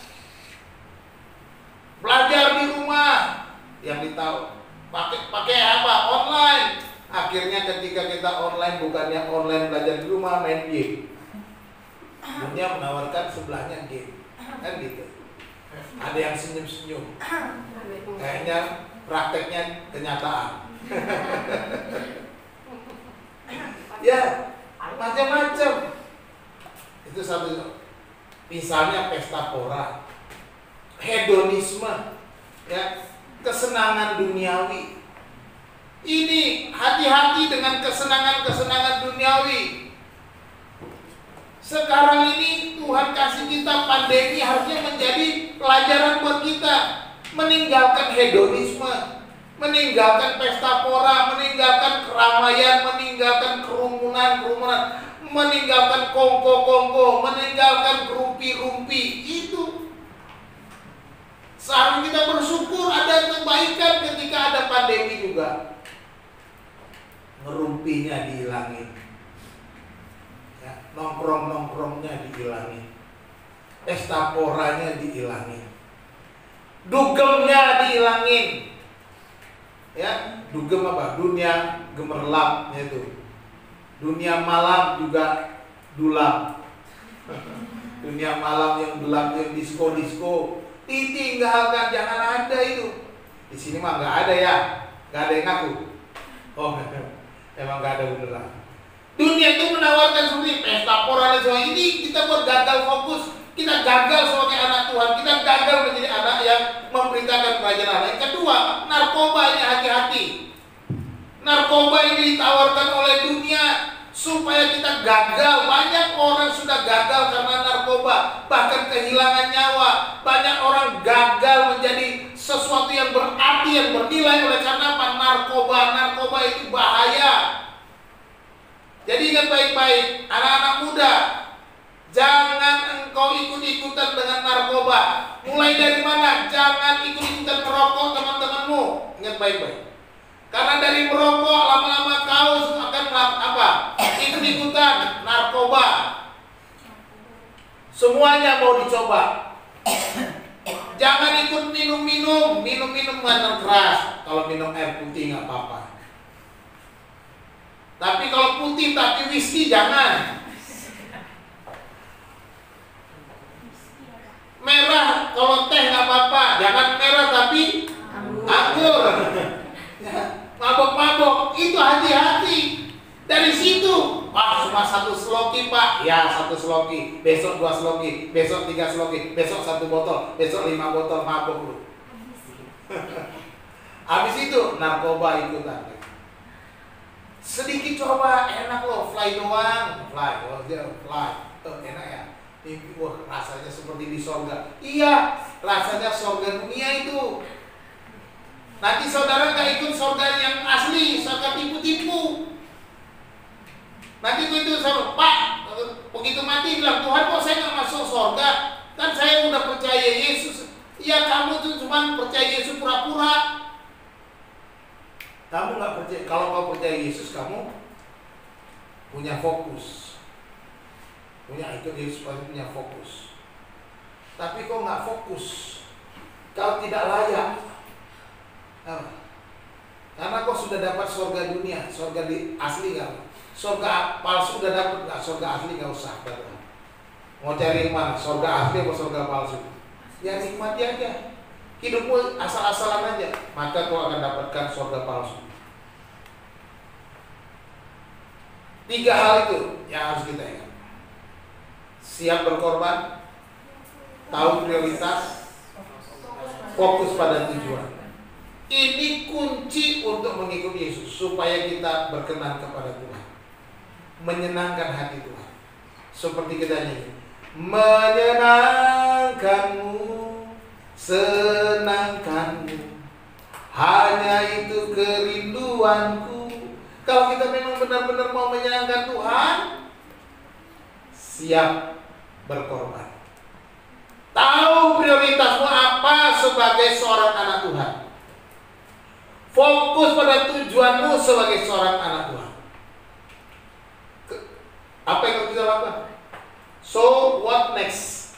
belajar di rumah, yang ditahu pakai apa? Online. Akhirnya ketika kita online, bukannya online belajar di rumah, main game. Dunia menawarkan sebelahnya game, kan gitu. Ada yang senyum-senyum, kayaknya prakteknya kenyataan. Ya, macam-macam. Itu satu. Misalnya pesta pora, hedonisme, ya, kesenangan duniawi. Ini hati-hati dengan kesenangan-kesenangan duniawi. Sekarang ini Tuhan kasih kita pandemi harusnya menjadi pelajaran buat kita. Meninggalkan hedonisme, meninggalkan pesta pora, meninggalkan keramaian, meninggalkan kerumunan, meninggalkan kongko, meninggalkan rumpi. Itu seharusnya kita bersyukur ada kebaikan ketika ada pandemi juga. Ngerumpinya dihilangin, ya, nongkrongnya dihilangin, pesta poranya dihilangin, dugemnya dihilangin. Ya, dugem apa? Dunia gemerlap, itu. Dunia malam juga dulam. Dunia malam yang gelap, yang disco, ditinggalkan, jangan ada itu. Di sini mah nggak ada ya, nggak ada yang ngaku. Oh, emang nggak ada beneran. Dunia itu menawarkan seperti pesta pora dan semua ini, kita buat gagal fokus. Kita gagal sebagai anak Tuhan, kita gagal menjadi anak yang memberitakan kerajaan Allah. Yang kedua, narkoba ini hati-hati. Narkoba ini ditawarkan oleh dunia supaya kita gagal. Banyak orang sudah gagal karena narkoba, bahkan kehilangan nyawa. Banyak orang gagal menjadi sesuatu yang berarti, yang bernilai oleh karena apa? Narkoba itu bahaya. Jadi ingat baik-baik, anak-anak muda, jangan engkau ikut-ikutan dengan narkoba. Mulai dari mana? Jangan ikut-ikutan merokok teman-temanmu. Ingat baik-baik. Karena dari merokok lama-lama kau akan apa? Ikut-ikutan narkoba. Semuanya mau dicoba. Jangan ikut minum minuman keras. Kalau minum air putih nggak apa-apa. Tapi kalau putih tapi whisky jangan. Merah kalau teh nggak apa-apa, jangan merah tapi anggur. Mabok-mabok itu hati-hati. Dari situ, wah cuma 1 sloki pak, ya 1 sloki, besok 2 sloki, besok 3 sloki, besok 1 botol, besok 5 botol, mabok lu. Habis itu narkoba ikutan. Sedikit coba, enak loh, fly doang, fly. Enak ya. Wah rasanya seperti di sorga. Iya, rasanya sorga dunia itu. Nanti saudara gak ikut sorga yang asli, sorga tipu-tipu. Nanti itu sama Pak, begitu mati bilang, Tuhan kok saya gak masuk sorga? Kan saya udah percaya Yesus. Iya kamu tuh cuma percaya Yesus pura-pura. Kamu gak percaya, kalau kau percaya Yesus kamu punya fokus. Ikut Yesus pasti punya fokus. Tapi kau nggak fokus, kau tidak layak. Karena kau sudah dapat surga dunia, surga di asli kan. Surga palsu udah dapat nggak? Surga asli nggak usah. Mau cari yang mana? Surga asli atau surga palsu? Ya nikmati aja. Hidupmu asal-asalan aja, maka kau akan dapatkan surga palsu. 3 hal itu yang harus kita ingat. Siap berkorban, tahu prioritas, fokus pada tujuan. Ini kunci untuk mengikuti Yesus supaya kita berkenan kepada Tuhan, menyenangkan hati Tuhan. Seperti kita nyanyi, menyenangkanmu, senangkanmu, hanya itu kerinduanku. Kalau kita memang benar-benar mau menyenangkan Tuhan, siap berkorban. Tahu prioritasmu apa sebagai seorang anak Tuhan. Fokus pada tujuanmu sebagai seorang anak Tuhan. Apa yang harus kita lakukan? So what next?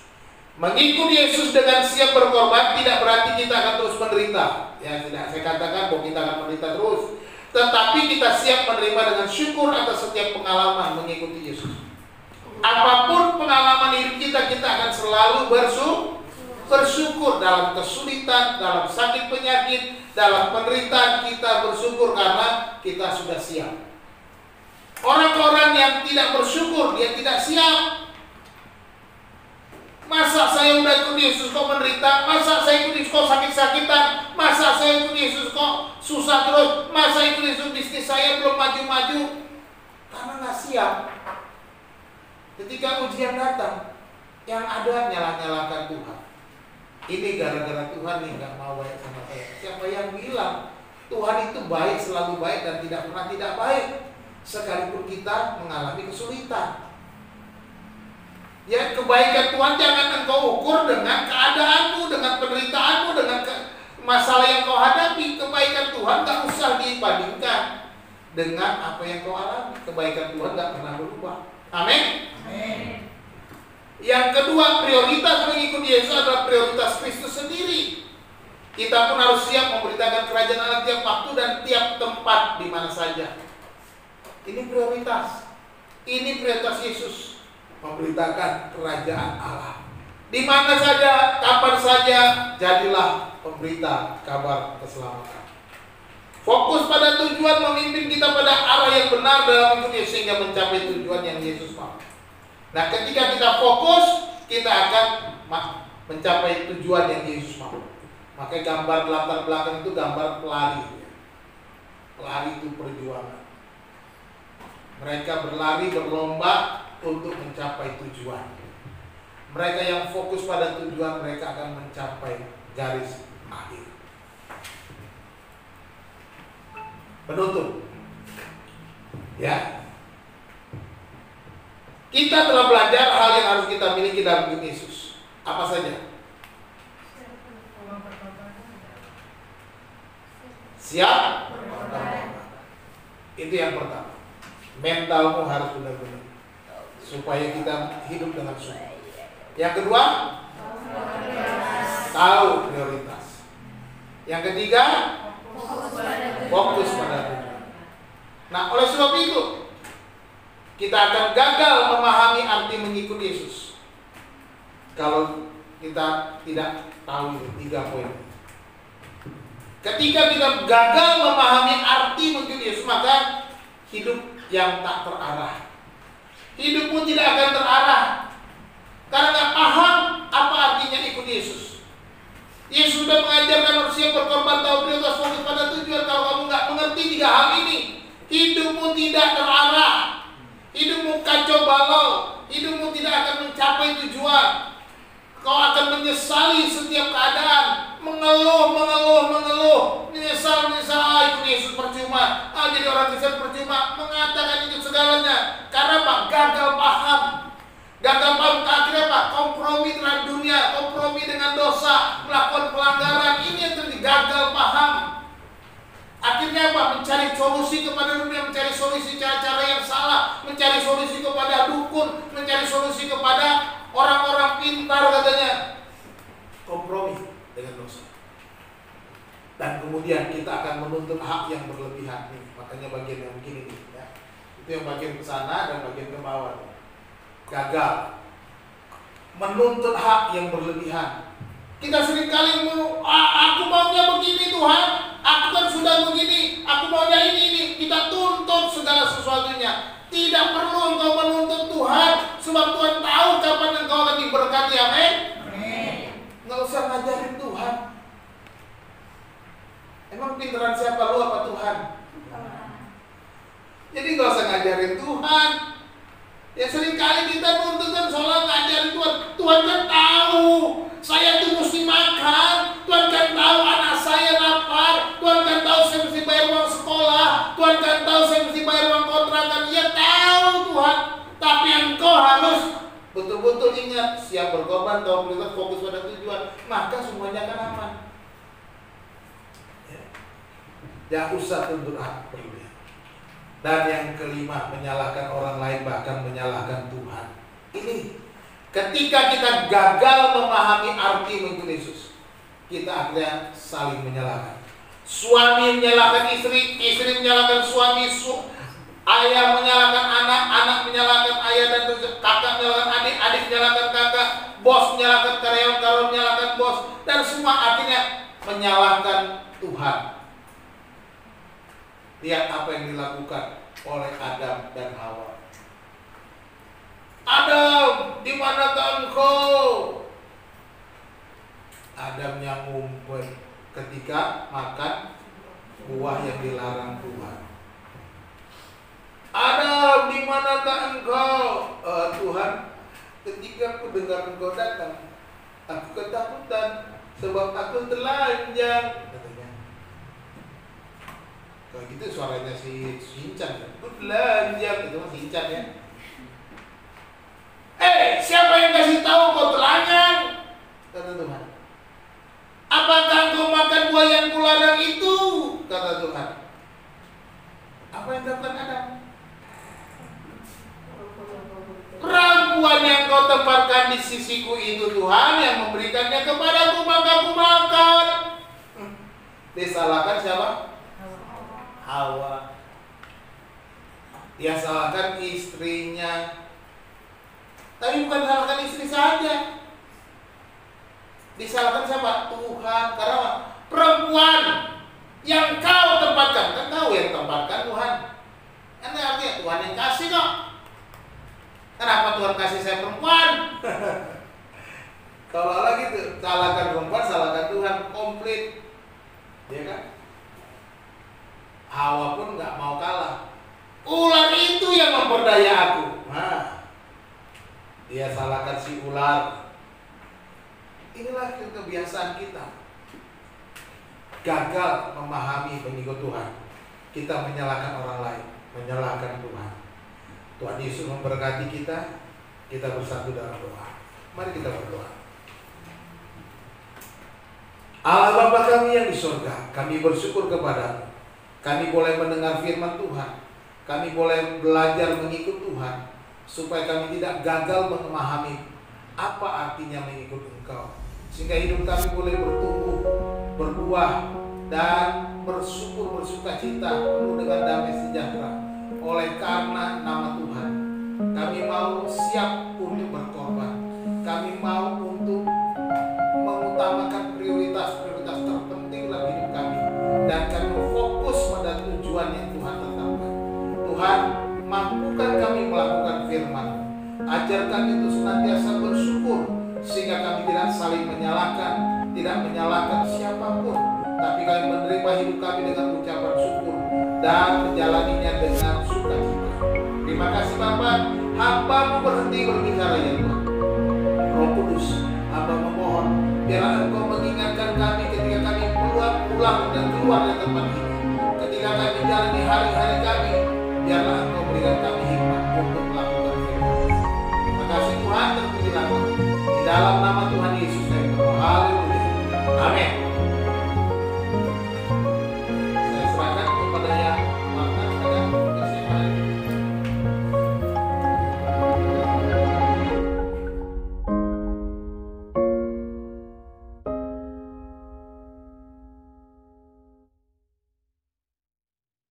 Mengikuti Yesus dengan siap berkorban tidak berarti kita akan terus menderita. Ya tidak, saya katakan bahwa kita akan menderita terus. tetapi kita siap menerima dengan syukur atas setiap pengalaman mengikuti Yesus. Apapun pengalaman hidup kita, kita akan selalu bersyukur dalam kesulitan, dalam sakit penyakit, dalam penderitaan. Kita bersyukur karena kita sudah siap. Orang-orang yang tidak bersyukur, dia tidak siap. Masa saya udah ikut Yesus kok menderita? Masa saya ikut Yesus kok sakit-sakitan? Masa saya ikut Yesus kok susah terus? Masa ikut Yesus bisnis saya belum maju-maju? Karena nggak siap. Ketika ujian datang, yang ada nyalah-nyalahkan Tuhan. Ini gara-gara Tuhan nih nggak mau baik sama saya. Siapa yang bilang Tuhan itu baik, selalu baik dan tidak pernah tidak baik? Sekalipun kita mengalami kesulitan. Ya, kebaikan Tuhan jangan engkau ukur dengan keadaanmu, dengan penderitaanmu, dengan masalah yang kau hadapi. Kebaikan Tuhan gak usah dibandingkan dengan apa yang kau alami. Kebaikan Tuhan gak pernah berubah. Amin. Amin. Yang kedua, prioritas mengikuti Yesus adalah prioritas Kristus sendiri. Kita pun harus siap memberitakan kerajaan Allah tiap waktu dan tiap tempat di mana saja. Ini prioritas. Ini prioritas Yesus. Memberitakan kerajaan Allah. Di mana saja, kapan saja, jadilah pemberita kabar keselamatan. Fokus pada tujuan memimpin kita pada arah yang benar dalam mengikuti sehingga mencapai tujuan yang Yesus mau. Nah, ketika kita fokus, kita akan mencapai tujuan yang Yesus mau. Makanya gambar latar belakang itu gambar pelari. Pelari itu perjuangan. Mereka berlari berlomba untuk mencapai tujuan. Mereka yang fokus pada tujuan, mereka akan mencapai garis akhir. Penutup. Ya. Kita telah belajar hal yang harus kita miliki dalam hidup Yesus. Apa saja? Siap? Itu yang pertama. Mentalmu harus benar-benar supaya kita hidup dengan syukur. Yang kedua, tahu prioritas. Yang ketiga, fokus pada tujuan. Nah, oleh sebab itu kita akan gagal memahami arti mengikuti Yesus kalau kita tidak tahu itu 3 poin. Ketika kita gagal memahami arti mengikuti Yesus, maka hidup yang tak terarah. Hidupmu tidak akan terarah karena nggak paham apa artinya ikut Yesus. Yesus sudah mengajarkan manusia berkorban, tahu prioritas, fokus pada tujuan. Kalau kamu nggak mengerti 3 hal ini, hidupmu tidak terarah, hidupmu kacau balau, hidupmu tidak akan mencapai tujuan. Kau akan menyesali setiap keadaan, mengeluh, menyesal, ikut Yesus percuma, jadi orang Kristen percuma, mengatakan itu segalanya. Karena Pak, gagal paham, akhirnya Pak, kompromi terhadap dunia, kompromi dengan dosa, melakukan pelanggaran, ini yang terjadi, gagal paham. Akhirnya apa? Mencari solusi kepada dunia, mencari solusi cara-cara yang salah, mencari solusi kepada dukun, mencari solusi kepada orang-orang pintar katanya. Kompromi dengan dosa. Dan kemudian kita akan menuntut hak yang berlebihan. Nih, makanya bagian yang begini nih, ya. Itu yang bagian ke sana dan bagian ke bawah. Gagal. Menuntut hak yang berlebihan. Kita seringkali aku maunya begini Tuhan, aku kan sudah begini, aku maunya ini. Kita tuntut segala sesuatunya. Tidak perlu engkau menuntut Tuhan, sebab Tuhan tahu kapan engkau akan diberkati. Amin. Nggak usah ngajarin Tuhan. Emang pinteran siapa, lu apa Tuhan? Jadi nggak usah ngajarin Tuhan. Ya seringkali kita nuntut kan soal ngajarin Tuhan. Tuhan kan tahu saya tuh mesti makan. Tuhan kan tahu anak saya lapar. Tuhan kan tahu saya mesti bayar uang sekolah. Tuhan kan tahu saya mesti bayar uang kontrakan. Ya tahu Tuhan. Tapi engkau harus betul-betul ingat, siap berkorban, tahu prioritas, fokus pada tujuan. Maka semuanya akan aman. Jangan usah tuntut hak berlebihan. Dan yang kelima, menyalahkan orang lain, bahkan menyalahkan Tuhan. Ini ketika kita gagal memahami arti mengikuti Yesus, kita akhirnya saling menyalahkan. Suami menyalahkan istri, istri menyalahkan suami, ayah menyalahkan anak, anak menyalahkan ayah dan kakak menyalahkan adik, adik menyalahkan kakak, bos menyalahkan karyawan, karyawan menyalahkan bos, dan semua akhirnya menyalahkan Tuhan. Lihat apa yang dilakukan oleh Adam dan Hawa. Adam, di manakah engkau? Adam yang ngumpet ketika makan buah yang dilarang Tuhan. Adam, di manakah engkau? Tuhan, ketika aku dengar engkau datang, aku ketakutan sebab aku telanjang, katanya. Kalau gitu suaranya si Shinchan, aku telanjang, itu masih Shinchan ya. Siapa yang kasih tahu kau telanjang? Kata Tuhan. Apakah kau makan buah yang kularang itu? Kata Tuhan. Apa yang dilakukan Adam? Perempuan yang kau tempatkan di sisiku itu Tuhan yang memberikannya kepadaku, maka aku makan. Disalahkan siapa? Hawa. Dia salahkan istrinya. Tapi bukan salahkan istri saja. Disalahkan siapa? Tuhan. Karena apa? Perempuan yang kau tempatkan. Kan kau yang tempatkan Tuhan. Kan artinya Tuhan yang kasih kok. Kenapa Tuhan kasih saya perempuan? Kalau lagi tuh salahkan perempuan, salahkan Tuhan, komplit. Ya kan? Hawa pun nggak mau kalah. Ular itu yang memperdaya aku. Nah, dia salahkan si ular. Inilah kebiasaan kita. Gagal memahami pengikut Tuhan. Kita menyalahkan orang lain, menyalahkan Tuhan. Tuhan Yesus memberkati kita. Kita bersatu dalam doa. Mari kita berdoa. Allah Bapa kami yang di surga, kami bersyukur kepadamu. Kami boleh mendengar firman Tuhan. Kami boleh belajar mengikut Tuhan, supaya kami tidak gagal memahami apa artinya mengikut Engkau, sehingga hidup kami boleh bertumbuh, berbuah, dan bersuka cita penuh dengan damai sejahtera. Oleh karena nama Tuhan, kami mau siap untuk berkorban. Kami mau untuk mengutamakan prioritas-prioritas terpenting dalam hidup kami, dan kami fokus pada tujuan yang Tuhan tetapkan. Tuhan, mampukan kami melakukan firman. Ajar kami untuk senantiasa bersyukur, sehingga kami tidak saling menyalahkan, tidak menyalahkan siapapun, tapi kami menerima hidup kami dengan ucapan syukur dan menjalaninya dengan sukacita. Terima kasih Bapa, hamba-Mu berhenti berbicara ya Tuhan. Roh Kudus, hamba memohon, biarlah Engkau mengingatkan kami ketika kami pulang dan keluar dari tempat ini. Ketika kami menjalani hari-hari kami, biarlah Engkau